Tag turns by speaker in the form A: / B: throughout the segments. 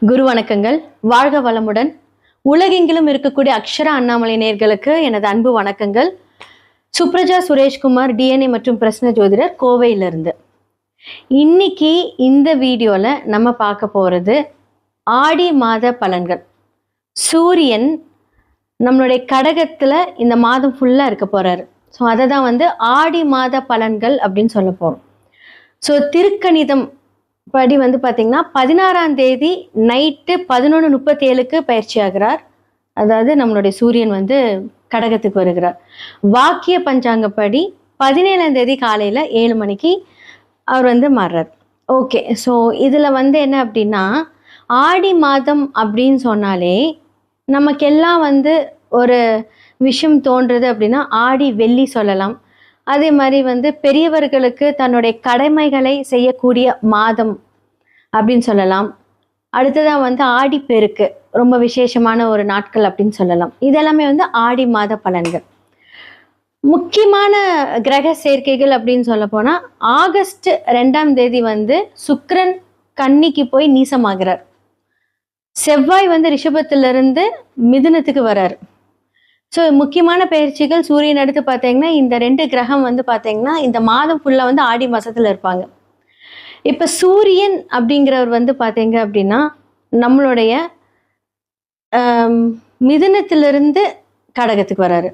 A: குரு வணக்கங்கள். வாழ்க வளமுடன். உலகெங்கிலும் இருக்கக்கூடிய அக்ஷரா அண்ணாமலை நேயர்களுக்கு எனது அன்பு வணக்கங்கள். சுப்ரஜா சுரேஷ்குமார், டிஎன்ஏ மற்றும் பிரஸ்ன ஜோதிடர், கோவையிலிருந்து. இன்னைக்கு இந்த வீடியோல நம்ம பார்க்க போறது ஆடி மாத பலன்கள். சூரியன் நம்மளுடைய கடகத்துல இந்த மாதம் ஃபுல்லா இருக்க போறாரு. ஸோ அதை தான் ஆடி மாத பலன்கள் அப்படின்னு சொல்ல போறோம். ஸோ திருக்கணிதம் படி பார்த்தீங்கன்னா 16ஆம் தேதி நைட்டு 11:37க்கு பயிற்சி ஆகிறார். அதாவது நம்மளுடைய சூரியன் கடகத்துக்கு வருகிறார். வாக்கிய பஞ்சாங்கப்படி 17ஆம் தேதி காலையில் 7 மணிக்கு அவர் மாறுறார். ஓகே, ஸோ இதில் என்ன அப்படின்னா, ஆடி மாதம் அப்படின்னு சொன்னாலே நமக்கெல்லாம் ஒரு விஷயம் தோன்றுறது அப்படின்னா ஆடி வெள்ளி சொல்லலாம். அதே மாதிரி பெரியவர்களுக்கு தன்னுடைய கடமைகளை செய்யக்கூடிய மாதம் அப்படின்னு சொல்லலாம். அடுத்ததான் ஆடிப்பெருக்கு, ரொம்ப விசேஷமான ஒரு நாட்கள் அப்படின்னு சொல்லலாம். இதெல்லாமே ஆடி மாத பலன்கள். முக்கியமான கிரக சேர்க்கைகள் அப்படின்னு சொல்ல போனால் ஆகஸ்ட் 2ஆம் தேதி சுக்கிரன் கன்னிக்கு போய் நீசமாகிறார். செவ்வாய் ரிஷபத்திலிருந்து மிதுனத்துக்கு வர்றாரு. ஸோ முக்கியமான பயிற்சிகள் சூரியன் எடுத்து பார்த்தீங்கன்னா இந்த 2 கிரகம் பார்த்தீங்கன்னா இந்த மாதம் ஃபுல்லாக ஆடி மாதத்தில் இருப்பாங்க. இப்போ சூரியன் அப்படிங்கிறவர் பார்த்தீங்க அப்படின்னா நம்மளுடைய மிதுனத்திலிருந்து கடகத்துக்கு வர்றாரு.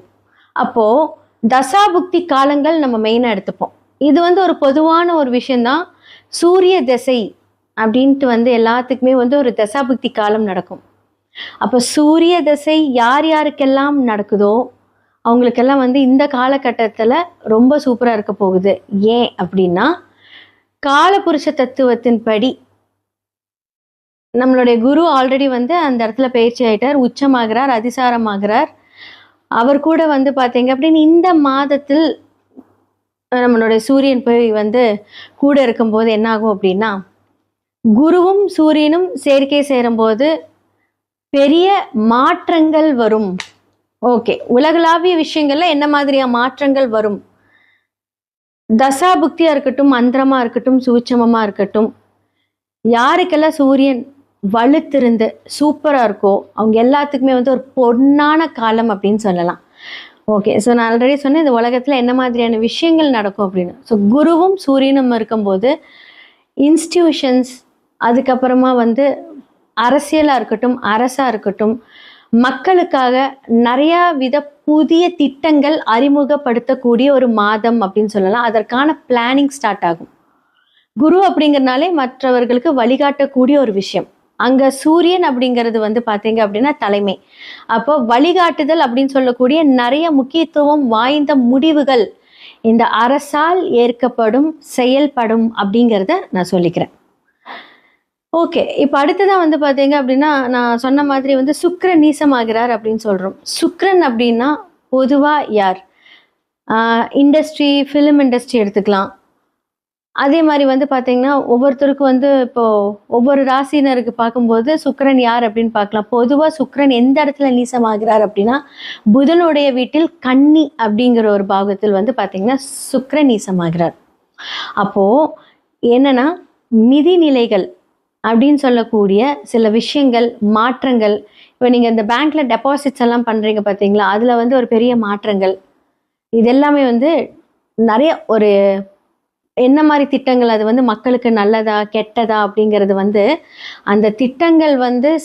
A: அப்போது தசாபுக்தி காலங்கள் நம்ம மெயினாக எடுத்துப்போம். இது ஒரு பொதுவான ஒரு விஷயந்தான். சூரிய திசை அப்படின்ட்டு எல்லாத்துக்குமே ஒரு தசாபுக்தி காலம் நடக்கும். அப்போ சூரிய திசை யார் யாருக்கெல்லாம் நடக்குதோ அவங்களுக்கெல்லாம் இந்த காலகட்டத்தில் ரொம்ப சூப்பராக இருக்க போகுது. ஏன் அப்படின்னா, காலபுருஷ தத்துவத்தின் படி நம்மளுடைய குரு ஆல்ரெடி அந்த இடத்துல பயிற்சி ஆயிட்டார், உச்சமாகிறார், அதிசாரமாகிறார். அவர் கூட பார்த்தீங்க அப்படின்னு இந்த மாதத்தில் நம்மளுடைய சூரியன் போய் கூட இருக்கும்போது என்ன ஆகும் அப்படின்னா, குருவும் சூரியனும் சேர்க்கை சேரும்போது பெரிய மாற்றங்கள் வரும். ஓகே, உலகளாவிய விஷயங்கள்ல என்ன மாதிரியா மாற்றங்கள் வரும்? தசாபுக்தியா இருக்கட்டும், மந்திரமா இருக்கட்டும், சூட்சமமா இருக்கட்டும், யாருக்கெல்லாம் சூரியன் வலுத்திருந்து சூப்பரா இருக்கோ அவங்க எல்லாத்துக்குமே ஒரு பொன்னான காலம் அப்படின்னு சொல்லலாம். ஓகே, ஸோ நான் ஆல்ரெடி சொன்னேன் இந்த உலகத்துல என்ன மாதிரியான விஷயங்கள் நடக்கும் அப்படின்னு. ஸோ குருவும் சூரியனும் இருக்கும்போது இன்ஸ்டிடியூஷன்ஸ், அதுக்கப்புறமா அரசியலாக இருக்கட்டும், அரசாக இருக்கட்டும், மக்களுக்காக நிறையா வித புதிய திட்டங்கள் அறிமுகப்படுத்தக்கூடிய ஒரு மாதம் அப்படின்னு சொல்லலாம். அதற்கான பிளானிங் ஸ்டார்ட் ஆகும். குரு அப்படிங்கிறனாலே மற்றவர்களுக்கு வழிகாட்டக்கூடிய ஒரு விஷயம். அங்கே சூரியன் அப்படிங்கிறது பார்த்தீங்க அப்படின்னா தலைமை. அப்போ வழிகாட்டுதல் அப்படின்னு சொல்லக்கூடிய நிறைய முக்கியத்துவம் வாய்ந்த முடிவுகள் இந்த அரசால் ஏற்கப்படும், செயல்படும் அப்படிங்கிறத நான் சொல்லிக்கிறேன். ஓகே, இப்போ அடுத்ததான் பார்த்தீங்க அப்படின்னா நான் சொன்ன மாதிரி சுக்கிரன் நீசமாகிறார் அப்படின்னு சொல்கிறோம். சுக்கிரன் அப்படின்னா பொதுவாக யார்? இண்டஸ்ட்ரி, ஃபிலிம் இண்டஸ்ட்ரி எடுத்துக்கலாம். அதே மாதிரி பார்த்தீங்கன்னா ஒவ்வொருத்தருக்கும் இப்போது ஒவ்வொரு ராசினருக்கு பார்க்கும்போது சுக்கிரன் யார் அப்படின்னு பார்க்கலாம். பொதுவாக சுக்கிரன் எந்த இடத்துல நீசமாகிறார் அப்படின்னா புதனுடைய வீட்டில் கன்னி அப்படிங்கிற ஒரு பாகத்தில் பார்த்தீங்கன்னா சுக்கிரன் நீசமாகிறார். அப்போது என்னன்னா நிதிநிலைகள் அப்படின்னு சொல்லக்கூடிய சில விஷயங்கள், மாற்றங்கள். இப்போ நீங்கள் இந்த பேங்க்ல டெபாசிட்ஸ் எல்லாம் பண்ணுறீங்க பார்த்தீங்களா, அதில் ஒரு பெரிய மாற்றங்கள். இதெல்லாமே நிறைய ஒரு என்ன மாதிரி திட்டங்கள், அது மக்களுக்கு நல்லதா கெட்டதா அப்படிங்கிறது அந்த திட்டங்கள்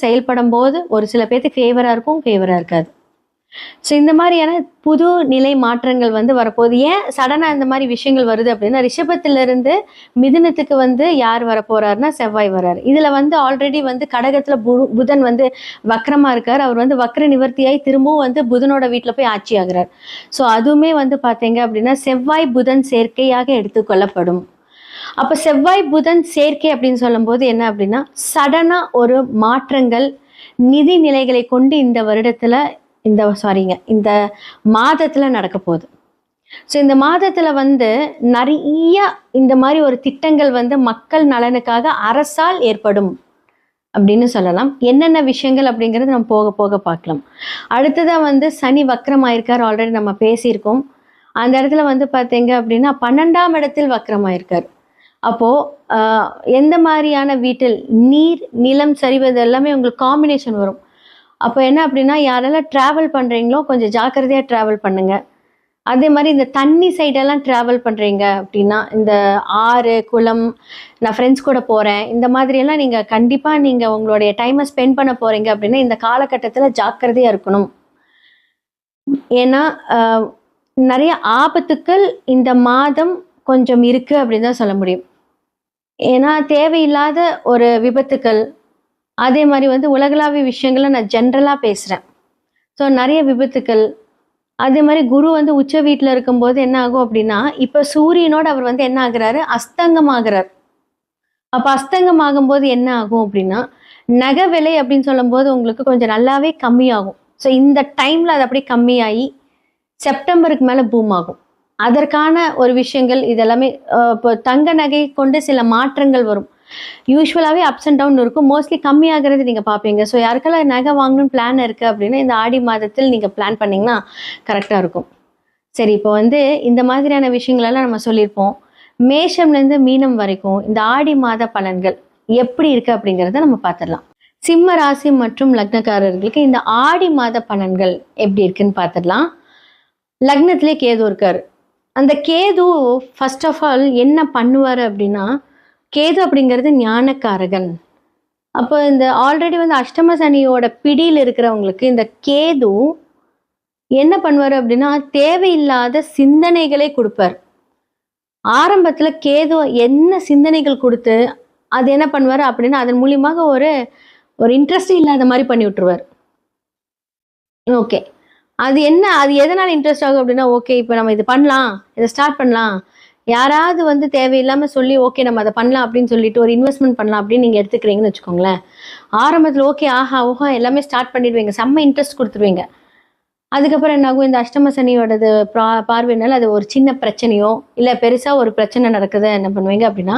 A: செயல்படும் போது ஒரு சில பேருக்கு ஃபேவராக இருக்கும், ஃபேவராக இருக்காது. ஸோ இந்த மாதிரியான புது நிலை மாற்றங்கள் வரப்போகுது. ஏன் சடனாக இந்த மாதிரி விஷயங்கள் வருது அப்படின்னா, ரிஷபத்திலிருந்து மிதுனத்துக்கு யார் வரப்போறாருன்னா செவ்வாய் வர்றாரு. இதில் ஆல்ரெடி கடகத்தில் புதன் வக்ரமாக இருக்கார். அவர் வக்ர நிவர்த்தியாய் திரும்பவும் புதனோட வீட்டில் போய் ஆட்சி ஆகிறார். ஸோ அதுவுமே பார்த்தீங்க அப்படின்னா செவ்வாய் புதன் சேர்க்கையாக எடுத்துக்கொள்ளப்படும். அப்போ செவ்வாய் புதன் சேர்க்கை அப்படின்னு சொல்லும்போது என்ன அப்படின்னா, சடனாக ஒரு மாற்றங்கள் நிதி நிலைகளை கொண்டு இந்த வருடத்தில் இந்த மாதத்தில் நடக்க போகுது. ஸோ இந்த மாதத்தில் நிறைய இந்த மாதிரி ஒரு திட்டங்கள் மக்கள் நலனுக்காக அரசால் ஏற்படும் அப்படின்னு சொல்லலாம். என்னென்ன விஷயங்கள் அப்படிங்கிறது நம்ம போக போக பார்க்கலாம். அடுத்ததாக சனி வக்ரமாயிருக்கார், ஆல்ரெடி நம்ம பேசியிருக்கோம். அந்த இடத்துல பார்த்தீங்க அப்படின்னா 12ஆம் இடத்தில் வக்ரமாயிருக்கார். அப்போது எந்த மாதிரியான வீட்டில் நீர் நிலம் சரிவது எல்லாமே உங்களுக்கு காம்பினேஷன் வரும். அப்போ என்ன அப்படின்னா, யாரெல்லாம் ட்ராவல் பண்ணுறீங்களோ கொஞ்சம் ஜாக்கிரதையாக ட்ராவல் பண்ணுங்கள். அதே மாதிரி இந்த தண்ணி சைடெல்லாம் ட்ராவல் பண்ணுறீங்க அப்படின்னா, இந்த ஆறு, குளம், நான் ஃப்ரெண்ட்ஸ் கூட போகிறேன், இந்த மாதிரியெல்லாம் நீங்கள் கண்டிப்பாக நீங்கள் உங்களுடைய டைமை ஸ்பெண்ட் பண்ண போகிறீங்க அப்படின்னா, இந்த காலகட்டத்தில் ஜாக்கிரதையாக இருக்கணும். ஏன்னா நிறைய ஆபத்துக்கள் இந்த மாதம் கொஞ்சம் இருக்குது அப்படின்னு தான் சொல்ல முடியும். ஏன்னா தேவையில்லாத ஒரு விபத்துக்கள், அதே மாதிரி வந்து உலகளாவிய விஷயங்களை நான் ஜென்ரலாக பேசுகிறேன். ஸோ நிறைய விபத்துக்கள், அதே மாதிரி குரு வந்து உச்ச வீட்டில் இருக்கும்போது என்ன ஆகும் அப்படின்னா, இப்போ சூரியனோடு அவர் வந்து என்ன ஆகுறாரு, அஸ்தங்கமாகிறார். அப்போ அஸ்தங்கமாகும்போது என்ன ஆகும் அப்படின்னா, நகை விலை அப்படின்னு சொல்லும்போது உங்களுக்கு கொஞ்சம் நல்லாவே கம்மியாகும். ஸோ இந்த டைமில் அது அப்படியே கம்மியாகி செப்டம்பருக்கு மேலே பூம் ஆகும். அதற்கான ஒரு விஷயங்கள் இதெல்லாமே இப்போ தங்க நகை கொண்டு சில மாற்றங்கள் வரும். யூஸ்வலாகவே அப்ஸ் அண்ட் டவுன் இருக்கும். மோஸ்ட்லி கம்மியாகிறது நீங்கள் பார்ப்பீங்க. ஸோ யாருக்கெல்லாம் நகை வாங்கணும்னு பிளான் இருக்குது அப்படின்னா, இந்த ஆடி மாதத்தில் நீங்கள் பிளான் பண்ணிங்கன்னா கரெக்டாக இருக்கும். சரி, இப்போ வந்து இந்த மாதிரியான விஷயங்களெல்லாம் நம்ம சொல்லியிருப்போம். மேஷம்லேருந்து மீனம் வரைக்கும் இந்த ஆடி மாத பலன்கள் எப்படி இருக்குது அப்படிங்கிறத நம்ம பார்த்துடலாம். சிம்ம ராசி மற்றும் லக்னக்காரர்களுக்கு இந்த ஆடி மாத பலன்கள் எப்படி இருக்குன்னு பார்த்துடலாம். லக்னத்திலே கேது இருக்கார். அந்த கேது ஃபர்ஸ்ட் ஆஃப் ஆல் என்ன பண்ணுவார் அப்படின்னா, கேது அப்படிங்கிறது ஞானக்காரகன். அப்போ இந்த ஆல்ரெடி வந்து அஷ்டம சனியோட பிடியில் இருக்கிறவங்களுக்கு இந்த கேது என்ன பண்ணுவார் அப்படின்னா, தேவையில்லாத சிந்தனைகளை கொடுப்பார். ஆரம்பத்தில் கேது என்ன சிந்தனைகள் கொடுத்து அது என்ன பண்ணுவார் அப்படின்னா, அதன் மூலியமாக ஒரு இன்ட்ரெஸ்டே இல்லாத மாதிரி பண்ணி விட்டுருவார். ஓகே, அது என்ன, அது எதனால் இன்ட்ரெஸ்ட் ஆகும் அப்படின்னா, ஓகே இப்போ நம்ம இது பண்ணலாம், இதை ஸ்டார்ட் பண்ணலாம், யாராவது வந்து தேவையில்லாமல் சொல்லி ஓகே நம்ம அதை பண்ணலாம் அப்படின்னு சொல்லிட்டு ஒரு இன்வெஸ்ட்மெண்ட் பண்ணலாம் அப்படின்னு நீங்கள் எடுத்துக்கிறீங்கன்னு வச்சுக்கோங்களேன். ஆரம்பத்தில் ஓகே ஆஹா ஓஹா எல்லாமே ஸ்டார்ட் பண்ணிடுவீங்க, செம்ம இன்ட்ரெஸ்ட் கொடுத்துருவீங்க. அதுக்கப்புறம் என்ன ஆகும், இந்த அஷ்டம சனியோடது பார்வையினால அது ஒரு சின்ன பிரச்சனையோ இல்லை பெருசாக ஒரு பிரச்சனை நடக்குது, என்ன பண்ணுவீங்க அப்படின்னா,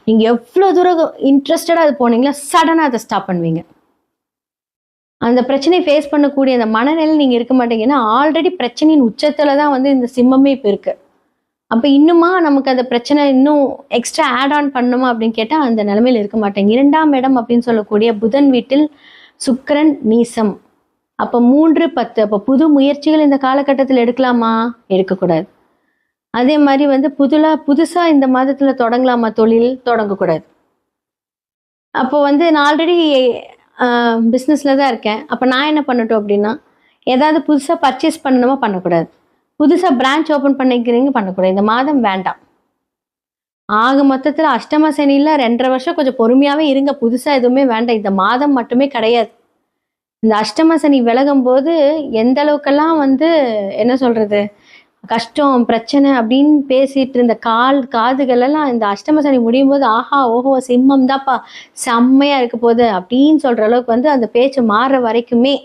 A: நீங்கள் எவ்வளோ தூரம் இன்ட்ரெஸ்டடாக அது போனீங்களா சடனாக அதை ஸ்டாப் பண்ணுவீங்க. அந்த பிரச்சனையை ஃபேஸ் பண்ணக்கூடிய அந்த மனநிலை நீங்கள் இருக்க மாட்டீங்க. ஏன்னா ஆல்ரெடி பிரச்சனையின் உச்சத்தில் தான் வந்து இந்த சிம்மமே இப்போ இருக்குது. அப்போ இன்னுமா நமக்கு அந்த பிரச்சனை இன்னும் எக்ஸ்ட்ரா ஆட் ஆன் பண்ணுமா அப்படின்னு கேட்டால் அந்த நிலைமையில் இருக்க மாட்டேங்க. 2ஆம் இடம் அப்படின்னு சொல்லக்கூடிய புதன் வீட்டில் சுக்கிரன் நீசம். அப்போ 3-10. அப்போ புது முயற்சிகள் இந்த காலகட்டத்தில் எடுக்கலாமா? எடுக்கக்கூடாது. அதே மாதிரி வந்து புதுசாக இந்த மாதத்தில் தொடங்கலாமா? தொழில் தொடங்கக்கூடாது. அப்போ வந்து நான் ஆல்ரெடி பிஸ்னஸில் தான் இருக்கேன். அப்போ நான் என்ன பண்ணட்டும் அப்படின்னா, ஏதாவது புதுசாக பர்ச்சேஸ் பண்ணணுமா? பண்ணக்கூடாது. புதுசாக பிரான்ச் ஓப்பன் பண்ணிக்கிறீங்க, பண்ணக்கூடாது. இந்த மாதம் வேண்டாம். ஆக மொத்தத்தில் அஷ்டம சனியில் 2.5 வருஷம் கொஞ்சம் பொறுமையாகவே இருங்க. புதுசாக எதுவுமே வேண்டாம். இந்த மாதம் மட்டுமே கிடையாது. இந்த அஷ்டம சனி விலகும் போது எந்த அளவுக்கெல்லாம் வந்து என்ன சொல்கிறது, கஷ்டம் பிரச்சனை அப்படின்னு பேசிட்டு இருந்த காதுகளெல்லாம் இந்த அஷ்டம சனி முடியும் போது ஆஹா ஓஹோ சிம்மம் தான்ப்பா செம்மையாக இருக்க போகுது அப்படின்னு சொல்கிற அளவுக்கு வந்து அந்த பேச்சு மாறுற வரைக்குமே,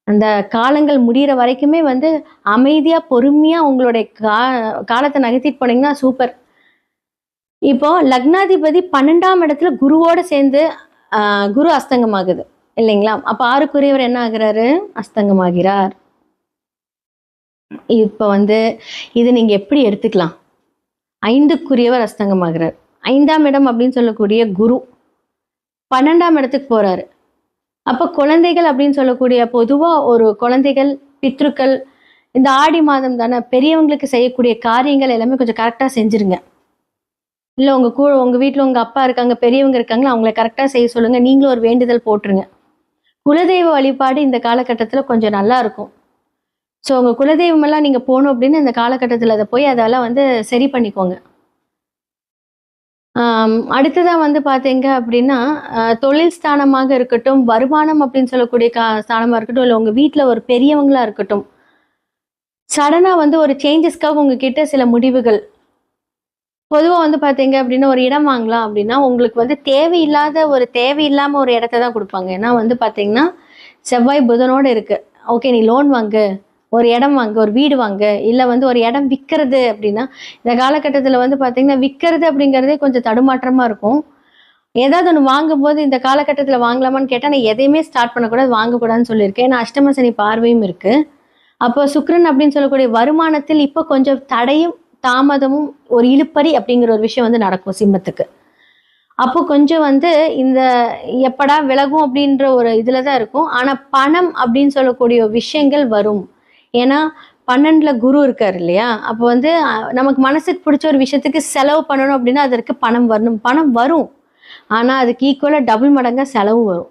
A: அந்த காலங்கள் முடிகிற வரைக்குமே வந்து அமைதியாக பொறுமையாக உங்களுடைய காலத்தை நகர்த்திட்டு போனீங்கன்னா சூப்பர். இப்போ லக்னாதிபதி 12ஆம் இடத்துல குருவோடு சேர்ந்து குரு அஸ்தங்கமாகுது இல்லைங்களா? அப்போ 6க்குரியவர் என்ன ஆகுறாரு? அஸ்தங்கமாகிறார். இப்போ வந்து இது நீங்கள் எப்படி எடுத்துக்கலாம்? 5க்குரியவர் அஸ்தங்கமாகிறார். 5ஆம் இடம் அப்படின்னு சொல்லக்கூடிய குரு 12ஆம் இடத்துக்கு போகிறாரு. அப்போ குழந்தைகள் அப்படின்னு சொல்லக்கூடிய பொதுவாக ஒரு குழந்தைகள், பித்ருக்கள், இந்த ஆடி மாதம் தானே, பெரியவங்களுக்கு செய்யக்கூடிய காரியங்கள் எல்லாமே கொஞ்சம் கரெக்டாக செஞ்சுருங்க. இல்லை உங்கள் வீட்டில் உங்கள் அப்பா இருக்காங்க, பெரியவங்க இருக்காங்களா, அவங்கள கரெக்டாக செய்ய சொல்லுங்கள். நீங்களும் ஒரு வேண்டுதல் போட்டுருங்க. குலதெய்வ வழிபாடு இந்த காலகட்டத்தில் கொஞ்சம் நல்லா இருக்கும். ஸோ உங்கள் குலதெய்வமெல்லாம் நீங்கள் போகணும் அப்படின்னு இந்த காலகட்டத்தில் அதை போய் அதெல்லாம் வந்து சரி பண்ணிக்கோங்க. அடுத்ததாக வந்து பார்த்தீங்க அப்படின்னா, தொழில் ஸ்தானமாக இருக்கட்டும், வருமானம் அப்படின்னு சொல்லக்கூடிய ஸ்தானமாக இருக்கட்டும், இல்லை உங்கள் வீட்டில் ஒரு பெரியவங்களாக இருக்கட்டும், சடனாக வந்து ஒரு சேஞ்சஸ்க்காக உங்ககிட்ட சில முடிவுகள். பொதுவாக வந்து பார்த்தீங்க அப்படின்னா, ஒரு இடம் வாங்கலாம் அப்படின்னா உங்களுக்கு வந்து தேவையில்லாமல் ஒரு இடத்த தான் கொடுப்பாங்க. ஏன்னா வந்து பார்த்தீங்கன்னா செவ்வாய் புதனோடு இருக்குது. ஓகே நீ லோன் வாங்கு, ஒரு இடம் வாங்க, ஒரு வீடு வாங்க, இல்லை வந்து ஒரு இடம் விற்கிறது அப்படின்னா, இந்த காலகட்டத்தில் வந்து பார்த்திங்கன்னா விற்கிறது அப்படிங்கிறதே கொஞ்சம் தடுமாற்றமாக இருக்கும். ஏதாவது ஒன்று வாங்கும்போது இந்த காலகட்டத்தில் வாங்கலாமான்னு கேட்டால் நான் எதையுமே ஸ்டார்ட் பண்ணக்கூடாது, வாங்கக்கூடாதுன்னு சொல்லியிருக்கேன். ஏன்னா அஷ்டம சனி பார்வையும் இருக்குது. அப்போ சுக்கிரன் அப்படின்னு சொல்லக்கூடிய வருமானத்தில் இப்போ கொஞ்சம் தடையும் தாமதமும் ஒரு இழுப்பறி அப்படிங்கிற ஒரு விஷயம் வந்து நடக்கும் சிம்மத்துக்கு. அப்போ கொஞ்சம் வந்து இந்த எப்படா விலகும் அப்படின்ற ஒரு இதுல தான் இருக்கும். ஆனா பணம் அப்படின்னு சொல்லக்கூடிய விஷயங்கள் வரும். ஏன்னா 12ல குரு இருக்காரு இல்லையா? அப்போ வந்து நமக்கு மனசுக்கு பிடிச்ச ஒரு விஷயத்துக்கு செலவு பண்ணணும் அப்படின்னா அதற்கு பணம் வரணும். பணம் வரும். ஆனா அதுக்கு ஈக்குவலா டபுள் மடங்கா செலவும் வரும்.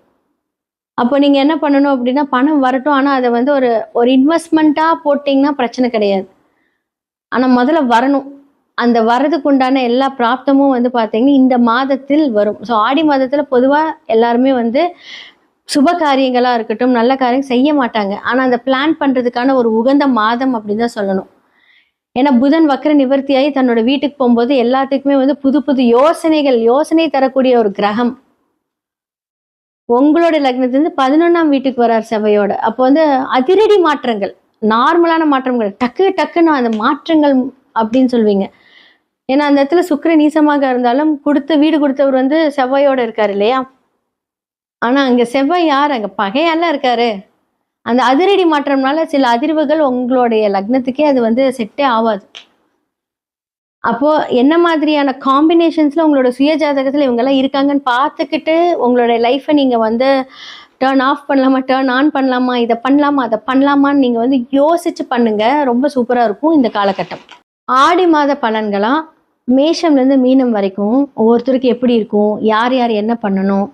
A: அப்போ நீங்க என்ன பண்ணணும் அப்படின்னா பணம் வரட்டும். ஆனா அத வந்து ஒரு ஒரு இன்வெஸ்ட்மெண்ட்டா போட்டீங்கன்னா பிரச்சனை கிடையாது. ஆனா முதல்ல வரணும். அந்த வரதுக்கு உண்டான எல்லா பிராப்தமும் வந்து பார்த்தீங்கன்னா, இந்த மாதத்தில் வரும். ஸோ ஆடி மாதத்துல பொதுவா எல்லாருமே வந்து சுப காரியங்களா இருக்கட்டும், நல்ல காரியம் செய்ய மாட்டாங்க. ஆனா அந்த பிளான் பண்றதுக்கான ஒரு உகந்த மாதம் அப்படின்னு தான் சொல்லணும். ஏன்னா புதன் வக்ர நிவர்த்தியாகி தன்னோட வீட்டுக்கு போகும்போது எல்லாத்துக்குமே வந்து புது புது யோசனை தரக்கூடிய ஒரு கிரகம். உங்களோட லக்னத்திலிருந்து 11ஆம் வீட்டுக்கு வரார் செவ்வையோட. அப்போ வந்து அதிரடி மாற்றங்கள். நார்மலான மாற்றங்கள். டக்கு டக்குன்னு அந்த மாற்றங்கள் அப்படின்னு சொல்வீங்க. ஏன்னா அந்த இடத்துல சுக்கிரன் நீசமாக இருந்தாலும் வீடு கொடுத்தவர் வந்து செவ்வாயோட இருக்காரு இல்லையா? ஆனா அங்க செவ்வாய் யார்? அங்க பகையால இருக்காரு. அந்த அதிரடி மாற்றம்னால சில அதிர்வுகள் உங்களுடைய லக்னத்துக்கே அது வந்து செட்டே ஆவாது. அப்போ என்ன மாதிரியான காம்பினேஷன்ஸ்ல உங்களோட சுய ஜாதகத்துல இவங்கெல்லாம் இருக்காங்கன்னு பார்த்துக்கிட்டு உங்களுடைய லைஃப்பை நீங்க வந்து டர்ன் ஆஃப் பண்ணலாமா, டர்ன் ஆன் பண்ணலாமா, இதை பண்ணலாமா, அதை பண்ணலாமான்னு நீங்க வந்து யோசிச்சு பண்ணுங்க. ரொம்ப சூப்பரா இருக்கும் இந்த காலகட்டம். ஆடி மாத பலன்களா மேஷம்லேருந்து மீனம் வரைக்கும் ஒவ்வொருத்தருக்கு எப்படி இருக்கும், யார் யார் என்ன பண்ணணும்,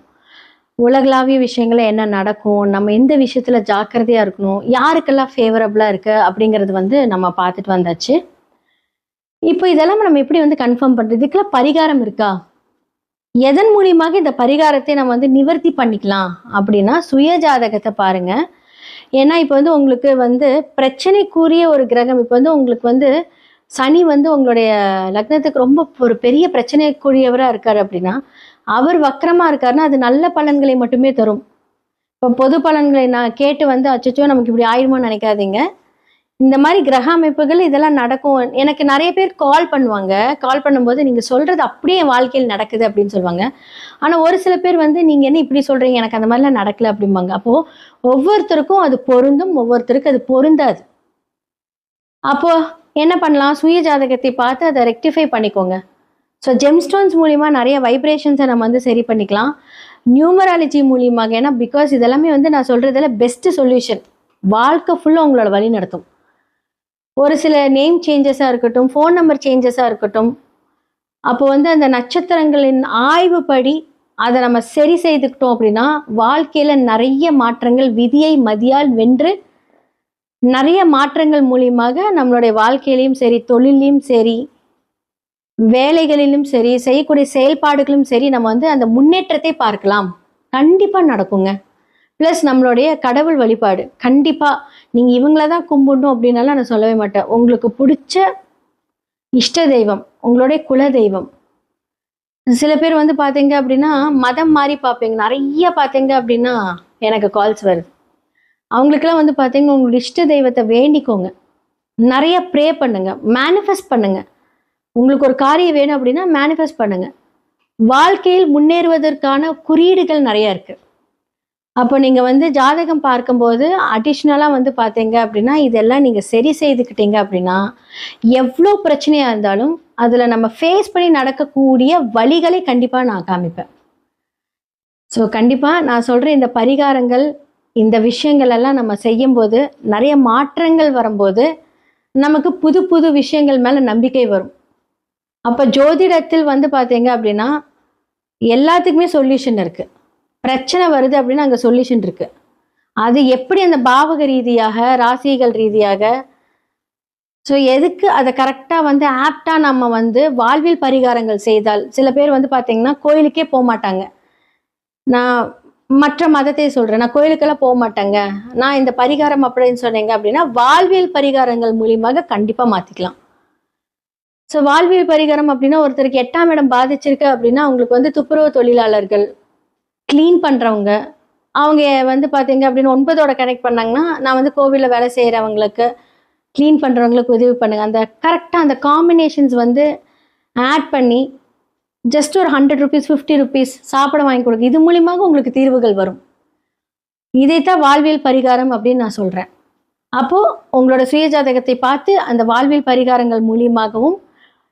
A: உலகளாவிய விஷயங்கள்ல என்ன நடக்கும், நம்ம எந்த விஷயத்துல ஜாக்கிரதையா இருக்கணும், யாருக்கெல்லாம் ஃபேவரபிளா இருக்கு அப்படிங்கிறது வந்து நம்ம பார்த்துட்டு வந்தாச்சு. இப்போ இதெல்லாம் நம்ம எப்படி வந்து கன்ஃபார்ம் பண்றது? இதுக்கெல்லாம் பரிகாரம் இருக்கா? எதன் மூலியமாக இந்த பரிகாரத்தை நம்ம வந்து நிவர்த்தி பண்ணிக்கலாம் அப்படின்னா சுய ஜாதகத்தை பாருங்க. ஏன்னா இப்போ வந்து உங்களுக்கு வந்து பிரச்சனைக்குரிய ஒரு கிரகம் இப்போ வந்து உங்களுக்கு வந்து சனி வந்து உங்களுடைய லக்னத்துக்கு ரொம்ப ஒரு பெரிய பிரச்சனைக்குரியவரா இருக்காரு அப்படின்னா அவர் வக்கரமா இருக்காருன்னா அது நல்ல பலன்களை மட்டுமே தரும். இப்போ பொது பலன்களை நான் கேட்டு வந்து அச்சச்சோ நமக்கு இப்படி ஆயிருமோன்னு நினைக்காதீங்க. இந்த மாதிரி கிரக அமைப்புகள் இதெல்லாம் நடக்கும். எனக்கு நிறைய பேர் கால் பண்ணுவாங்க. கால் பண்ணும்போது நீங்க சொல்றது அப்படியே என் வாழ்க்கையில் நடக்குது அப்படின்னு சொல்லுவாங்க. ஆனா ஒரு சில பேர் வந்து நீங்க என்ன இப்படி சொல்றீங்க, எனக்கு அந்த மாதிரிலாம் நடக்கல அப்படிம்பாங்க. அப்போ ஒவ்வொருத்தருக்கும் அது பொருந்தும், ஒவ்வொருத்தருக்கு அது பொருந்தாது. அப்போ என்ன பண்ணலாம்? சுய ஜாதகத்தை பார்த்து அதை ரெக்டிஃபை பண்ணிக்கோங்க. ஸோ ஜெம்ஸ்டோன்ஸ் மூலியமா நிறைய வைப்ரேஷன்ஸை நம்ம வந்து சரி பண்ணிக்கலாம். நியூமராலஜி மூலியமாக, ஏன்னா பிகாஸ் இதெல்லாமே வந்து நான் சொல்றதுல பெஸ்ட் சொல்யூஷன். வாழ்க்கை ஃபுல்லாக உங்களோட வழி நடத்தும். ஒரு சில நேம் சேஞ்சஸாக இருக்கட்டும், ஃபோன் நம்பர் சேஞ்சஸாக இருக்கட்டும், அப்போ வந்து அந்த நட்சத்திரங்களின் ஆய்வுப்படி அதை நம்ம சரி செய்துக்கிட்டோம் அப்படின்னா வாழ்க்கையில நிறைய மாற்றங்கள், விதியை மதியால் வென்று நிறைய மாற்றங்கள் மூலியமாக நம்மளுடைய வாழ்க்கையிலையும் சரி, தொழிலையும் சரி, வேலைகளிலும் சரி, செய்யக்கூடிய செயல்பாடுகளும் சரி, நம்ம வந்து அந்த முன்னேற்றத்தை பார்க்கலாம். கண்டிப்பா நடக்குங்க. ப்ளஸ் நம்மளுடைய கடவுள் வழிபாடு கண்டிப்பா நீங்க இவங்கள தான் கும்பிடணும் அப்படின்னாலாம் நான் சொல்லவே மாட்டேன். உங்களுக்கு பிடிச்ச இஷ்ட தெய்வம், உங்களுடைய குல தெய்வம். சில பேர் வந்து பாத்தீங்க அப்படின்னா மதம் மாறி பார்ப்பீங்க. நிறைய பாத்தீங்க அப்படின்னா எனக்கு கால்ஸ் வருது. அவங்களுக்கெல்லாம் வந்து பாத்தீங்கன்னா உங்களுடைய இஷ்ட தெய்வத்தை வேண்டிக்கோங்க. நிறைய ப்ரே பண்ணுங்க, மேனிஃபெஸ்ட் பண்ணுங்க. உங்களுக்கு ஒரு காரியம் வேணும் அப்படின்னா மேனிஃபெஸ்ட் பண்ணுங்க. வாழ்க்கையில் முன்னேறுவதற்கான குறியீடுகள் நிறைய இருக்கு. அப்போ நீங்க வந்து ஜாதகம் பார்க்கும்போது அடிஷ்னலா வந்து பார்த்தீங்க அப்படின்னா இதெல்லாம் நீங்க சரி செய்துக்கிட்டீங்க அப்படின்னா எவ்வளோ பிரச்சனையா இருந்தாலும் அதுல நம்ம ஃபேஸ் பண்ணி நடக்கக்கூடிய வழிகளை கண்டிப்பா நான் காமிப்பேன். ஸோ கண்டிப்பா நான் சொல்ற இந்த பரிகாரங்கள், இந்த விஷயங்கள் எல்லாம் நம்ம செய்யும்போது நிறைய மாற்றங்கள் வரும்போது நமக்கு புது புது விஷயங்கள் மேல நம்பிக்கை வரும். அப்ப ஜோதிடத்தில் வந்து பார்த்தீங்க அப்படின்னா எல்லாத்துக்குமே சொல்யூஷன் இருக்கு. பிரச்சனை வருது அப்படின்னா அங்கே சொல்யூஷன் இருக்கு. அது எப்படி அந்த பாவக ரீதியாக, ராசிகள் ரீதியாக, ஸோ எதுக்கு அதை கரெக்டாக வந்து ஆப்டாக நம்ம வந்து வாழ்வில் பரிகாரங்கள் செய்தால், சில பேர் வந்து பார்த்தீங்கன்னா கோயிலுக்கே போக மாட்டாங்க. நான் மற்ற மதத்தை சொல்கிறேன், நான் கோயிலுக்கெல்லாம் போக மாட்டேங்க, நான் இந்த பரிகாரம் அப்படின்னு சொன்னீங்க அப்படின்னா வாழ்வியல் பரிகாரங்கள் மூலியமாக கண்டிப்பாக மாற்றிக்கலாம். ஸோ வாழ்வியல் பரிகாரம் அப்படின்னா ஒருத்தருக்கு 8ஆம் இடம் பாதிச்சிருக்கு அப்படின்னா அவங்களுக்கு வந்து துப்புரவு தொழிலாளர்கள், க்ளீன் பண்ணுறவங்க, அவங்க வந்து பார்த்தீங்க அப்படின்னு 9ஓட கனெக்ட் பண்ணாங்கன்னா நான் வந்து கோவிலில் வேலை செய்கிறவங்களுக்கு, க்ளீன் பண்ணுறவங்களுக்கு உதவி பண்ணுங்க. அந்த கரெக்டாக அந்த காம்பினேஷன்ஸ் வந்து ஆட் பண்ணி ஜஸ்ட் ஒரு 100 ரூபீஸ், 50 ரூபீஸ் சாப்பிட வாங்கி கொடுங்க. இது மூலியமாக உங்களுக்கு தீர்வுகள் வரும். இதைத்தான் வாழ்வியல் பரிகாரம் அப்படின்னு நான் சொல்கிறேன். அப்போது உங்களோட சுயஜாதகத்தை பார்த்து அந்த வாழ்வியல் பரிகாரங்கள் மூலியமாகவும்,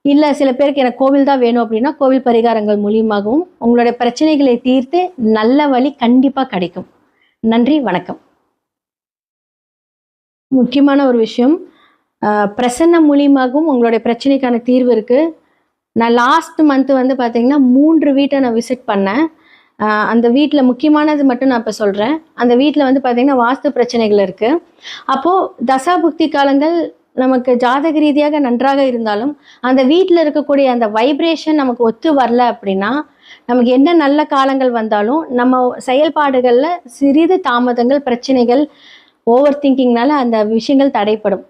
A: இல்லை சில பேருக்கு எனக்கு கோவில் தான் வேணும் அப்படின்னா கோவில் பரிகாரங்கள் மூலியமாகவும் உங்களுடைய பிரச்சனைகளை தீர்த்து நல்ல வழி கண்டிப்பாக கிடைக்கும். நன்றி, வணக்கம். முக்கியமான ஒரு விஷயம், பிரசன்னம் மூலியமாகவும் உங்களுடைய பிரச்சனைக்கான தீர்வு இருக்குது. நான் லாஸ்ட் மந்த் வந்து பார்த்தீங்கன்னா 3 வீட்டை நான் விசிட் பண்ணேன். அந்த வீட்டில் முக்கியமானது மட்டும் நான் இப்போ சொல்கிறேன். அந்த வீட்டில் வந்து பார்த்தீங்கன்னா வாஸ்து பிரச்சனைகள் இருக்குது. அப்போது தசாபுக்தி காலங்கள் நமக்கு ஜாதக ரீதியாக நன்றாக இருந்தாலும் அந்த வீட்டில் இருக்கக்கூடிய அந்த வைப்ரேஷன் நமக்கு ஒத்து வரல அப்படின்னா, நமக்கு என்ன நல்ல காலங்கள் வந்தாலும் நம்ம செயல்பாடுகளில் சிறிது தாமதங்கள், பிரச்சனைகள், ஓவர் திங்கிங்னால அந்த விஷயங்கள் தடைப்படும்.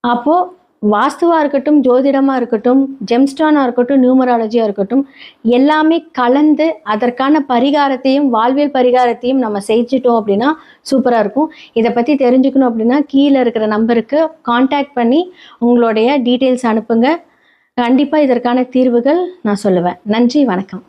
A: அப்போது வாஸ்துவாக இருக்கட்டும், ஜோதிடமாக இருக்கட்டும், ஜெம்ஸ்டானாக இருக்கட்டும், நியூமராலஜியாக இருக்கட்டும், எல்லாமே கலந்து அதற்கான பரிகாரத்தையும் வாழ்வியல் பரிகாரத்தையும் நம்ம செஞ்சிட்டோம் அப்படின்னா சூப்பராக இருக்கும். இதை பற்றி தெரிஞ்சுக்கணும் அப்படின்னா கீழே இருக்கிற நம்பருக்கு காண்டாக்ட் பண்ணி உங்களுடைய டீட்டெயில்ஸ் அனுப்புங்க. கண்டிப்பாக இதற்கான தீர்வுகள் நான் சொல்லுவேன். நன்றி, வணக்கம்.